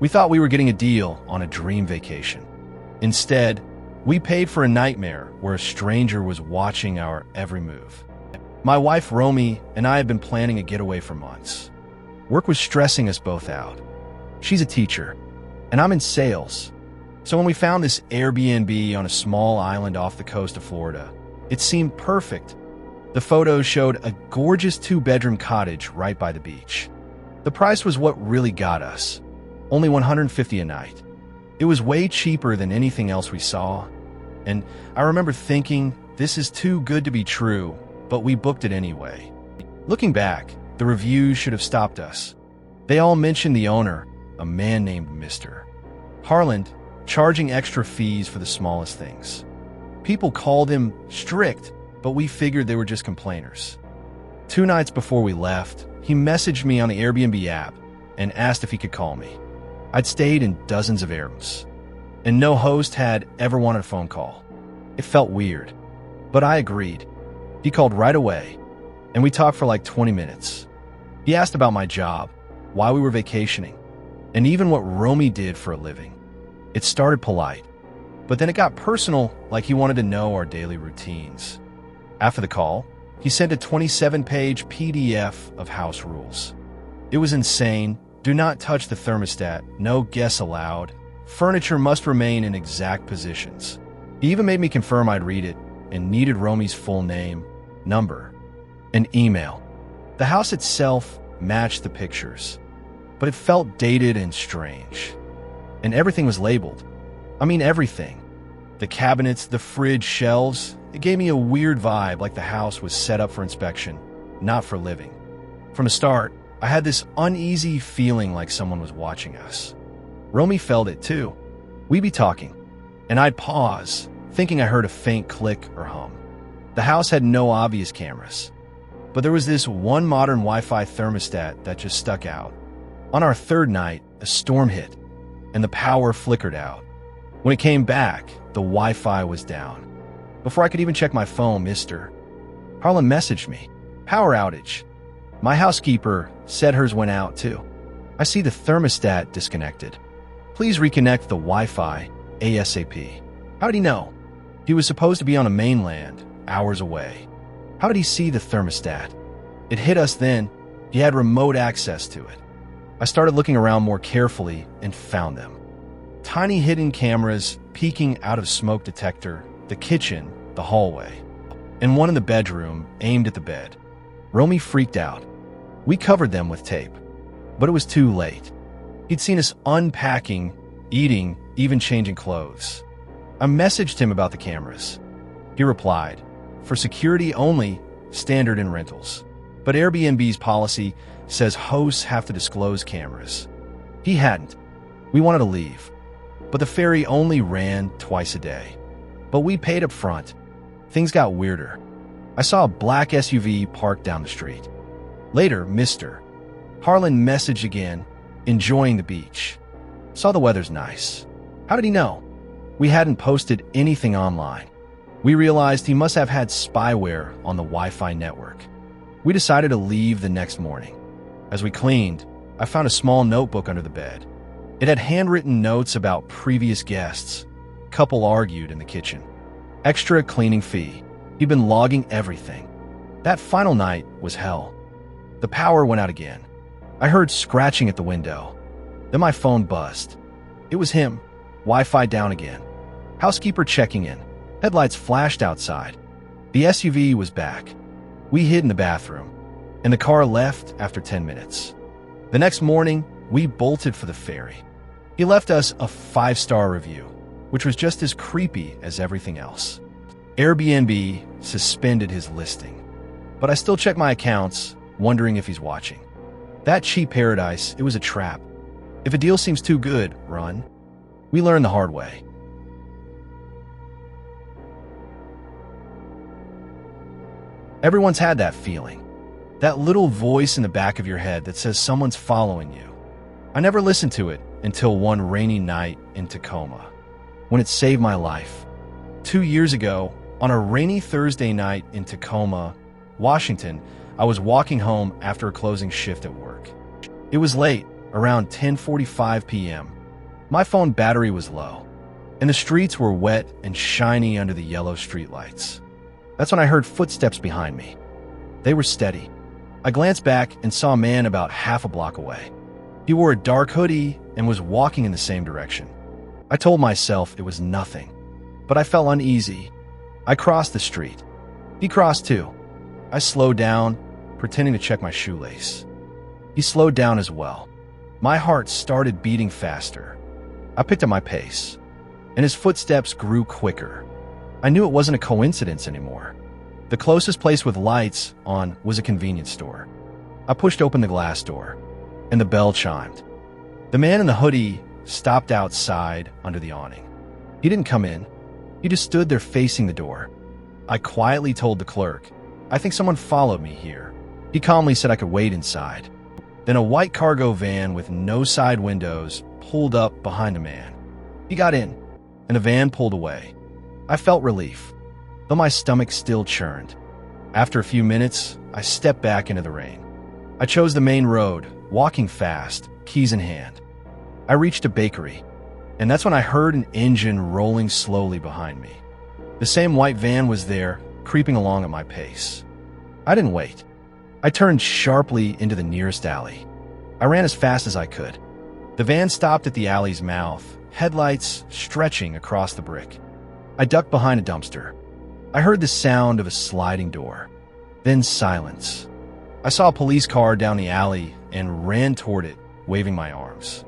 We thought we were getting a deal on a dream vacation. Instead, we paid for a nightmare where a stranger was watching our every move. My wife, Romy, and I had been planning a getaway for months. Work was stressing us both out. She's a teacher, and I'm in sales. So when we found this Airbnb on a small island off the coast of Florida, it seemed perfect. The photos showed a gorgeous 2-bedroom cottage right by the beach. The price was what really got us, only $150 a night. It was way cheaper than anything else we saw, and I remember thinking, this is too good to be true, but we booked it anyway. Looking back, the reviews should have stopped us. They all mentioned the owner, a man named Mr. Harland, charging extra fees for the smallest things. People called him strict, but we figured they were just complainers. 2 nights before we left, he messaged me on the Airbnb app and asked if he could call me. I'd stayed in dozens of Airbnbs, and no host had ever wanted a phone call. It felt weird, but I agreed. He called right away, and we talked for like 20 minutes. He asked about my job, why we were vacationing, and even what Romy did for a living. It started polite, but then it got personal, like he wanted to know our daily routines. After the call, he sent a 27-page PDF of house rules. It was insane. Do not touch the thermostat, no guests allowed. Furniture must remain in exact positions. He even made me confirm I'd read it and needed Romy's full name, number, and email. The house itself matched the pictures, but it felt dated and strange. And everything was labeled. I mean everything. The cabinets, the fridge, shelves. It gave me a weird vibe, like the house was set up for inspection, not for living. From the start, I had this uneasy feeling like someone was watching us. Romy felt it too. We'd be talking, and I'd pause, thinking I heard a faint click or hum. The house had no obvious cameras, but there was this one modern Wi-Fi thermostat that just stuck out. On our 3rd night, a storm hit, and the power flickered out. When it came back, the Wi-Fi was down. Before I could even check my phone, Mr. Harland messaged me, "Power outage." My housekeeper said hers went out too. I see the thermostat disconnected. Please reconnect the Wi-Fi ASAP. How did he know? He was supposed to be on a mainland, hours away. How did he see the thermostat? It hit us then. He had remote access to it. I started looking around more carefully and found them. Tiny hidden cameras peeking out of smoke detector, the kitchen, the hallway, and one in the bedroom aimed at the bed. Romy freaked out. We covered them with tape, but it was too late. He'd seen us unpacking, eating, even changing clothes. I messaged him about the cameras. He replied, "For security only, standard in rentals. But Airbnb's policy says hosts have to disclose cameras." He hadn't. We wanted to leave, but the ferry only ran twice a day. But we paid up front. Things got weirder. I saw a black SUV parked down the street. Later, Mr. Harland messaged again, enjoying the beach. Saw the weather's nice. How did he know? We hadn't posted anything online. We realized he must have had spyware on the Wi-Fi network. We decided to leave the next morning. As we cleaned, I found a small notebook under the bed. It had handwritten notes about previous guests. Couple argued in the kitchen. Extra cleaning fee. He'd been logging everything. That final night was hell. The power went out again. I heard scratching at the window. Then my phone buzzed. It was him. Wi-Fi down again. Housekeeper checking in. Headlights flashed outside. The SUV was back. We hid in the bathroom, and the car left after 10 minutes. The next morning, we bolted for the ferry. He left us a 5-star review, which was just as creepy as everything else. Airbnb suspended his listing, but I still check my accounts, wondering if he's watching. That cheap paradise, it was a trap. If a deal seems too good, run. We learned the hard way. Everyone's had that feeling. That little voice in the back of your head that says someone's following you. I never listened to it until one rainy night in Tacoma, when it saved my life. 2 years ago, on a rainy Thursday night in Tacoma, Washington, I was walking home after a closing shift at work. It was late, around 10:45 p.m. My phone battery was low, and the streets were wet and shiny under the yellow streetlights. That's when I heard footsteps behind me. They were steady. I glanced back and saw a man about half a block away. He wore a dark hoodie and was walking in the same direction. I told myself it was nothing, but I felt uneasy. I crossed the street. He crossed too. I slowed down, pretending to check my shoelace. He slowed down as well. My heart started beating faster. I picked up my pace, and his footsteps grew quicker. I knew it wasn't a coincidence anymore. The closest place with lights on was a convenience store. I pushed open the glass door, and the bell chimed. The man in the hoodie stopped outside under the awning. He didn't come in. He just stood there facing the door. I quietly told the clerk, "I think someone followed me here." He calmly said I could wait inside. Then a white cargo van with no side windows pulled up behind a man. He got in, and the van pulled away. I felt relief, though my stomach still churned. After a few minutes, I stepped back into the rain. I chose the main road, walking fast, keys in hand. I reached a bakery, and that's when I heard an engine rolling slowly behind me. The same white van was there, creeping along at my pace. I didn't wait. I turned sharply into the nearest alley. I ran as fast as I could. The van stopped at the alley's mouth, headlights stretching across the brick. I ducked behind a dumpster. I heard the sound of a sliding door, then silence. I saw a police car down the alley and ran toward it, waving my arms.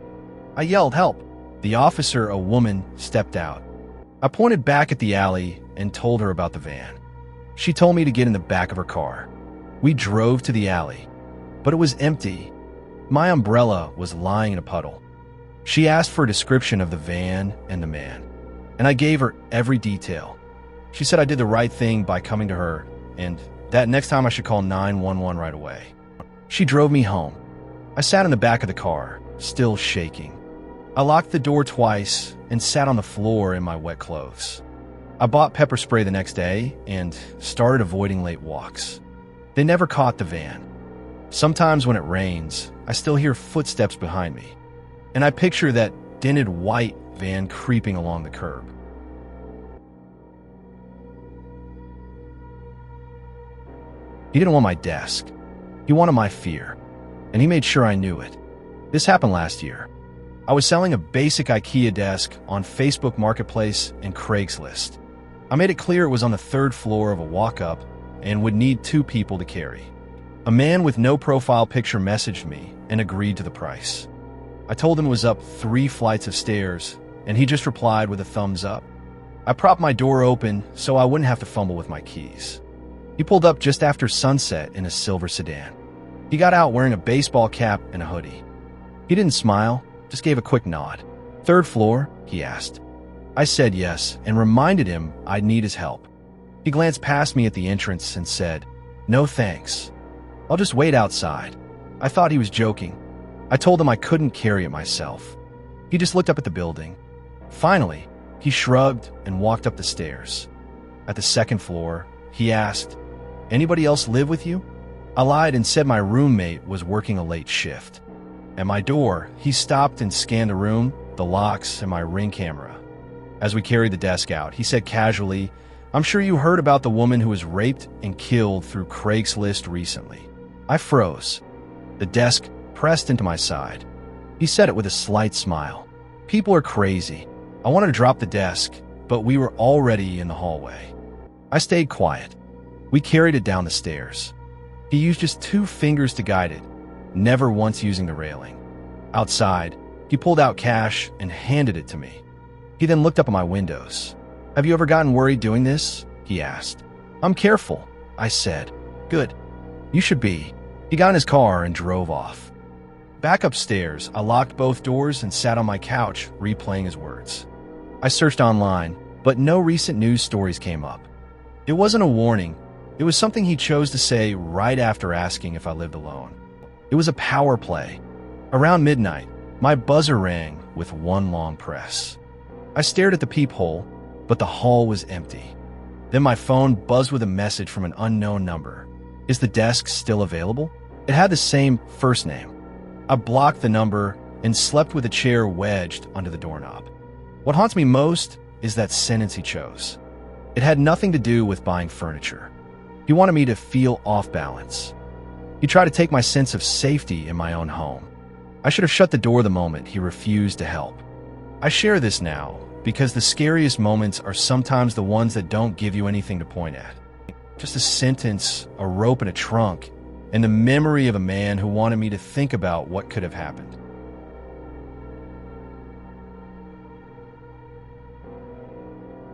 I yelled, "Help!" The officer, a woman, stepped out. I pointed back at the alley and told her about the van. She told me to get in the back of her car. We drove to the alley, but it was empty. My umbrella was lying in a puddle. She asked for a description of the van and the man, and I gave her every detail. She said I did the right thing by coming to her, and that next time I should call 911 right away. She drove me home. I sat in the back of the car, still shaking. I locked the door twice and sat on the floor in my wet clothes. I bought pepper spray the next day and started avoiding late walks. They never caught the van. Sometimes when it rains, I still hear footsteps behind me, and I picture that dented white van creeping along the curb. He didn't want my desk. He wanted my fear, and he made sure I knew it. This happened last year. I was selling a basic IKEA desk on Facebook Marketplace and Craigslist. I made it clear it was on the third floor of a walk-up and would need 2 people to carry. A man with no profile picture messaged me and agreed to the price. I told him it was up 3 flights of stairs, and he just replied with a thumbs up. I propped my door open so I wouldn't have to fumble with my keys. He pulled up just after sunset in a silver sedan. He got out wearing a baseball cap and a hoodie. He didn't smile, just gave a quick nod. "Third floor?" he asked. I said yes and reminded him I'd need his help. He glanced past me at the entrance and said, "No thanks. I'll just wait outside." I thought he was joking. I told him I couldn't carry it myself. He just looked up at the building. Finally, he shrugged and walked up the stairs. At the second floor, he asked, "Anybody else live with you?" I lied and said my roommate was working a late shift. At my door, he stopped and scanned the room, the locks, and my Ring camera. As we carried the desk out, he said casually, "I'm sure you heard about the woman who was raped and killed through Craigslist recently." I froze. The desk pressed into my side. He said it with a slight smile. "People are crazy." I wanted to drop the desk, but we were already in the hallway. I stayed quiet. We carried it down the stairs. He used just 2 fingers to guide it, never once using the railing. Outside, he pulled out cash and handed it to me. He then looked up at my windows. "Have you ever gotten worried doing this?" he asked. "I'm careful," I said. "Good. You should be." He got in his car and drove off. Back upstairs, I locked both doors and sat on my couch, replaying his words. I searched online, but no recent news stories came up. It wasn't a warning. It was something he chose to say right after asking if I lived alone. It was a power play. Around midnight, my buzzer rang with one long press. I stared at the peephole, but the hall was empty. Then my phone buzzed with a message from an unknown number. "Is the desk still available?" It had the same first name. I blocked the number and slept with a chair wedged onto the doorknob. What haunts me most is that sentence he chose. It had nothing to do with buying furniture. He wanted me to feel off balance. He tried to take my sense of safety in my own home. I should have shut the door the moment he refused to help. I share this now because the scariest moments are sometimes the ones that don't give you anything to point at. Just a sentence, a rope, and a trunk, and the memory of a man who wanted me to think about what could have happened.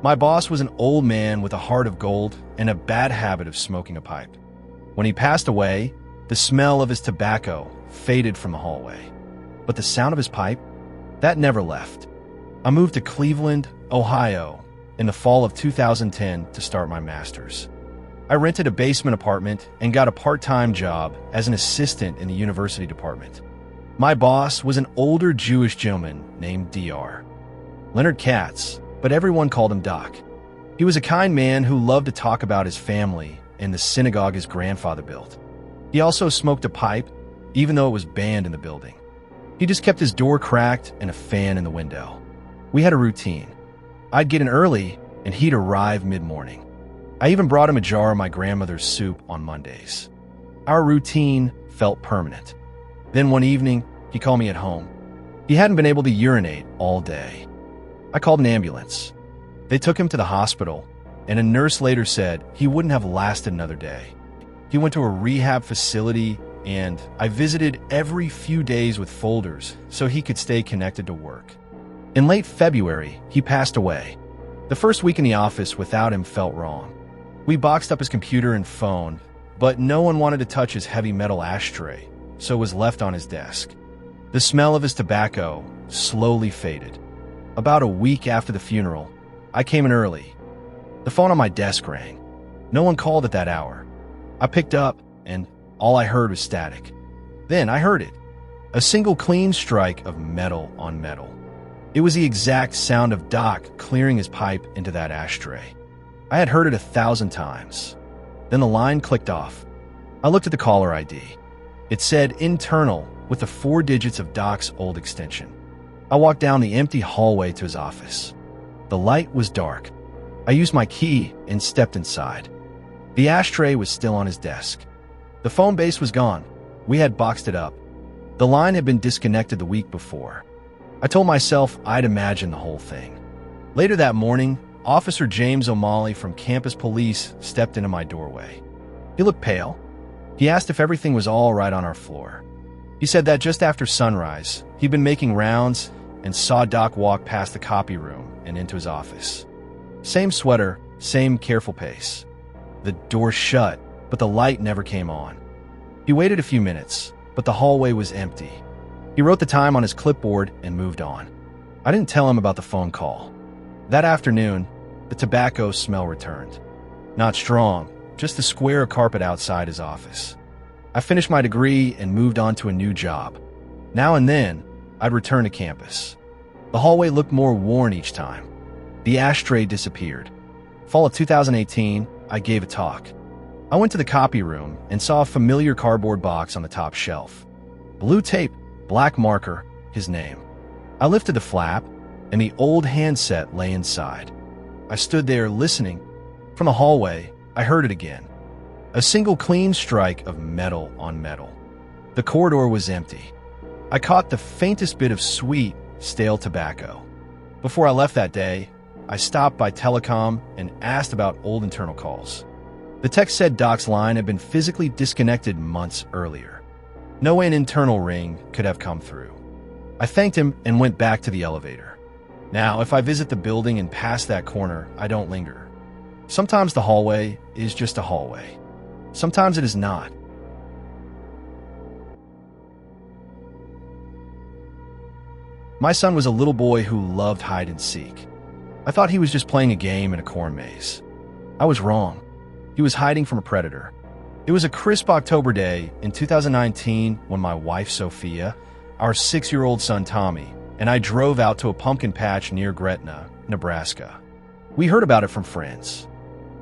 My boss was an old man with a heart of gold and a bad habit of smoking a pipe. When he passed away, the smell of his tobacco faded from the hallway. But the sound of his pipe, that never left. I moved to Cleveland, Ohio, in the fall of 2010 to start my master's. I rented a basement apartment and got a part-time job as an assistant in the university department. My boss was an older Jewish gentleman named Dr. Leonard Katz, but everyone called him Doc. He was a kind man who loved to talk about his family and the synagogue his grandfather built. He also smoked a pipe, even though it was banned in the building. He just kept his door cracked and a fan in the window. We had a routine. I'd get in early, and he'd arrive mid-morning. I even brought him a jar of my grandmother's soup on Mondays. Our routine felt permanent. Then one evening, he called me at home. He hadn't been able to urinate all day. I called an ambulance. They took him to the hospital, and a nurse later said he wouldn't have lasted another day. He went to a rehab facility, and I visited every few days with folders so he could stay connected to work. In late February, he passed away. The first week in the office without him felt wrong. We boxed up his computer and phone, but no one wanted to touch his heavy metal ashtray, so it was left on his desk. The smell of his tobacco slowly faded. About a week after the funeral, I came in early. The phone on my desk rang. No one called at that hour. I picked up, and all I heard was static. Then I heard it. A single clean strike of metal on metal. It was the exact sound of Doc clearing his pipe into that ashtray. I had heard it 1,000 times. Then the line clicked off. I looked at the caller ID. It said internal with the 4 digits of Doc's old extension. I walked down the empty hallway to his office. The light was dark. I used my key and stepped inside. The ashtray was still on his desk. The phone base was gone. We had boxed it up. The line had been disconnected the week before. I told myself I'd imagine the whole thing. Later that morning, Officer James O'Malley from campus police stepped into my doorway. He looked pale. He asked if everything was all right on our floor. He said that just after sunrise, he'd been making rounds and saw Doc walk past the copy room and into his office. Same sweater, same careful pace. The door shut, but the light never came on. He waited a few minutes, but the hallway was empty. He wrote the time on his clipboard and moved on. I didn't tell him about the phone call. That afternoon, the tobacco smell returned. Not strong, just the square of carpet outside his office. I finished my degree and moved on to a new job. Now and then, I'd return to campus. The hallway looked more worn each time. The ashtray disappeared. Fall of 2018, I gave a talk. I went to the copy room and saw a familiar cardboard box on the top shelf. Blue tape, black marker, his name. I lifted the flap, and the old handset lay inside. I stood there listening. From the hallway, I heard it again. A single clean strike of metal on metal. The corridor was empty. I caught the faintest bit of sweet, stale tobacco. Before I left that day, I stopped by telecom and asked about old internal calls. The text said Doc's line had been physically disconnected months earlier. No way an internal ring could have come through. I thanked him and went back to the elevator. Now, if I visit the building and pass that corner, I don't linger. Sometimes the hallway is just a hallway. Sometimes it is not. My son was a little boy who loved hide and seek. I thought he was just playing a game in a corn maze. I was wrong. He was hiding from a predator. It was a crisp October day in 2019 when my wife, Sophia, our 6-year-old son, Tommy, and I drove out to a pumpkin patch near Gretna, Nebraska. We heard about it from friends.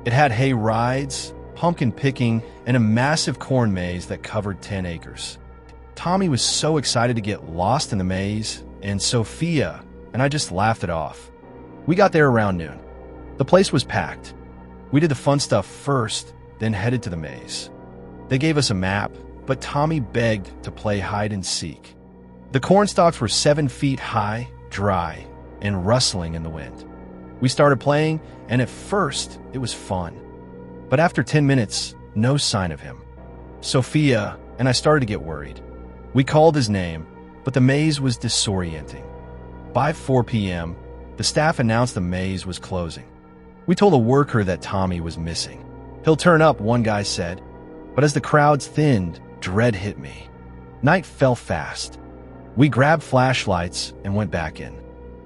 It had hay rides, pumpkin picking, and a massive corn maze that covered 10 acres. Tommy was so excited to get lost in the maze, and Sophia and I just laughed it off. We got there around noon. The place was packed. We did the fun stuff first, then headed to the maze. They gave us a map, but Tommy begged to play hide and seek. The cornstalks were 7 feet high, dry, and rustling in the wind. We started playing, and at first, it was fun. But after 10 minutes, no sign of him. Sophia and I started to get worried. We called his name, but the maze was disorienting. By 4 p.m., the staff announced the maze was closing. We told a worker that Tommy was missing. "He'll turn up," one guy said. But as the crowds thinned, dread hit me. Night fell fast. We grabbed flashlights and went back in.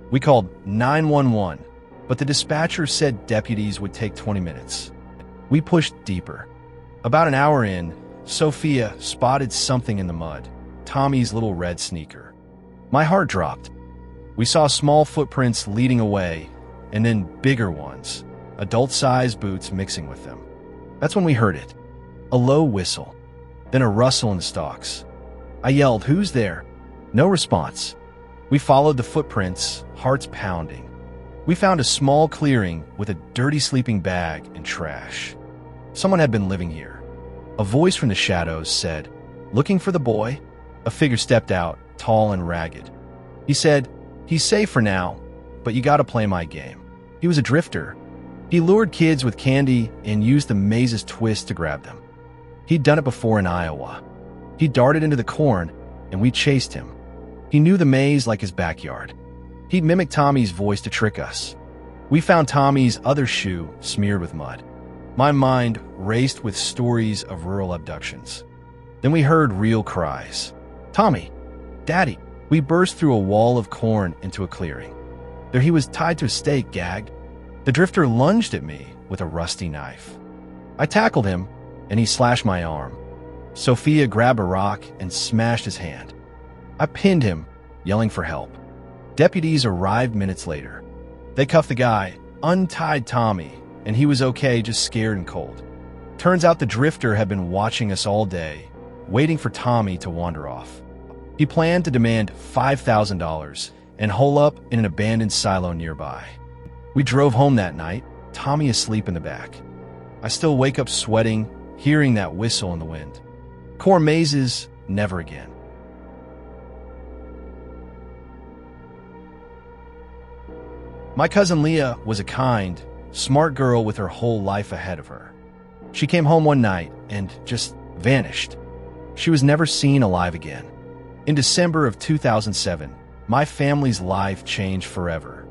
We called 911, but the dispatcher said deputies would take 20 minutes. We pushed deeper. About an hour in, Sophia spotted something in the mud, Tommy's little red sneaker. My heart dropped. We saw small footprints leading away, and then bigger ones, adult-sized boots mixing with them. That's when we heard it. A low whistle, then a rustle in the stalks. I yelled, "Who's there?" No response. We followed the footprints, hearts pounding. We found a small clearing with a dirty sleeping bag and trash. Someone had been living here. A voice from the shadows said, "Looking for the boy?" A figure stepped out, tall and ragged. He said, "He's safe for now, but you gotta play my game." He was a drifter. He lured kids with candy and used the maze's twist to grab them. He'd done it before in Iowa. He darted into the corn, and we chased him. He knew the maze like his backyard. He'd mimicked Tommy's voice to trick us. We found Tommy's other shoe smeared with mud. My mind raced with stories of rural abductions. Then we heard real cries. "Tommy! Daddy!" We burst through a wall of corn into a clearing. There he was tied to a stake, gagged. The drifter lunged at me with a rusty knife. I tackled him, and he slashed my arm. Sophia grabbed a rock and smashed his hand. I pinned him, yelling for help. Deputies arrived minutes later. They cuffed the guy, untied Tommy, and he was okay, just scared and cold. Turns out the drifter had been watching us all day, waiting for Tommy to wander off. He planned to demand $5,000 and hole up in an abandoned silo nearby. We drove home that night, Tommy asleep in the back. I still wake up sweating, hearing that whistle in the wind. Corn mazes, never again. My cousin Leah was a kind, smart girl with her whole life ahead of her. She came home one night and just vanished. She was never seen alive again. In December of 2007, my family's life changed forever.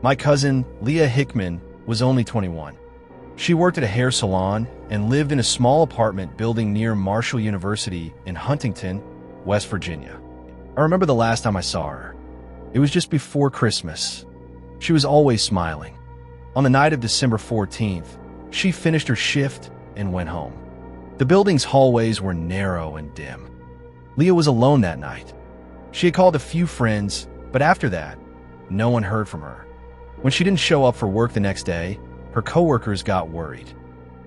My cousin, Leah Hickman, was only 21. She worked at a hair salon and lived in a small apartment building near Marshall University in Huntington, West Virginia. I remember the last time I saw her. It was just before Christmas. She was always smiling. On the night of December 14th, she finished her shift and went home. The building's hallways were narrow and dim. Leah was alone that night. She had called a few friends, but after that, no one heard from her. When she didn't show up for work the next day, her coworkers got worried.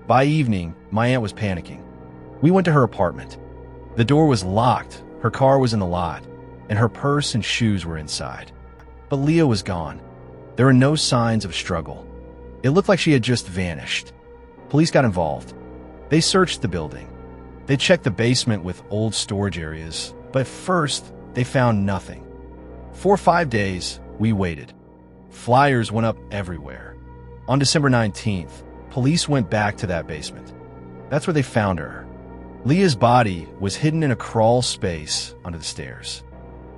By evening, my aunt was panicking. We went to her apartment. The door was locked, her car was in the lot, and her purse and shoes were inside. But Leah was gone. There were no signs of struggle. It looked like she had just vanished. Police got involved. They searched the building. They checked the basement with old storage areas, but first, they found nothing. For 5 days, we waited. Flyers went up everywhere. On December 19th, police went back to that basement. That's where they found her. Leah's body was hidden in a crawl space under the stairs.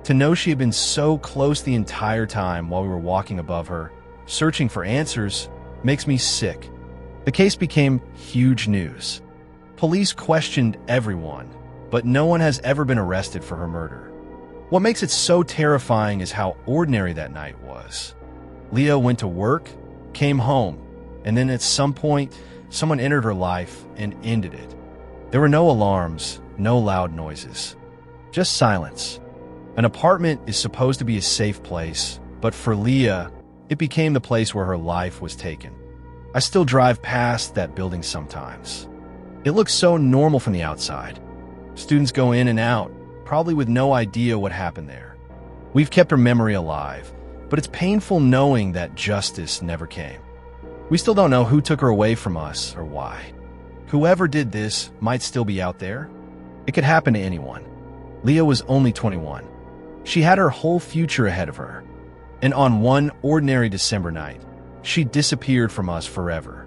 To know she had been so close the entire time while we were walking above her, searching for answers, makes me sick. The case became huge news. Police questioned everyone, but no one has ever been arrested for her murder. What makes it so terrifying is how ordinary that night was. Leah went to work, came home, and then at some point, someone entered her life and ended it. There were no alarms, no loud noises, just silence. An apartment is supposed to be a safe place, but for Leah, it became the place where her life was taken. I still drive past that building sometimes. It looks so normal from the outside. Students go in and out, probably with no idea what happened there. We've kept her memory alive, but it's painful knowing that justice never came. We still don't know who took her away from us or why. Whoever did this might still be out there. It could happen to anyone. Leah was only 21. She had her whole future ahead of her. And on one ordinary December night, she disappeared from us forever.